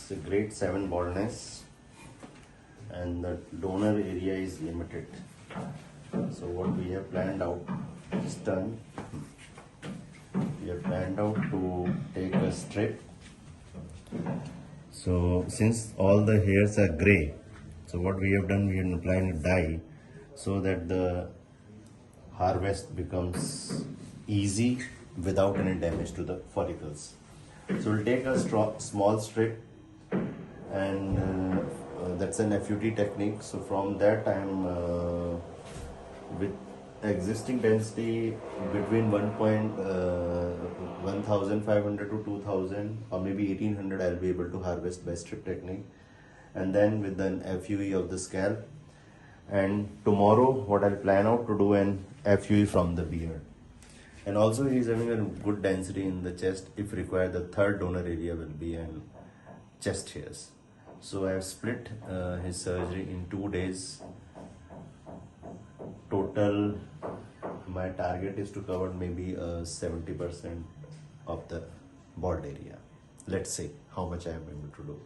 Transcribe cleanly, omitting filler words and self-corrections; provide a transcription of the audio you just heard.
It's a grade 7 baldness and the donor area is limited. So what we have planned out is done. We have planned out to take a strip. So since all the hairs are grey, so what we have done, we have applied a dye so that the harvest becomes easy without any damage to the follicles. So we'll take a small strip, and that's an FUT technique. So from that I am with existing density between 1500 to 2000 or maybe 1800 I'll be able to harvest by strip technique, and then with an FUE of the scalp. And tomorrow what I'll plan out to do an FUE from the beard. And also he is having a good density in the chest. If required, the third donor area will be in chest hairs. So I have split his surgery in 2 days. Total, my target is to cover maybe 70% of the bald area. Let's see how much I am able to do.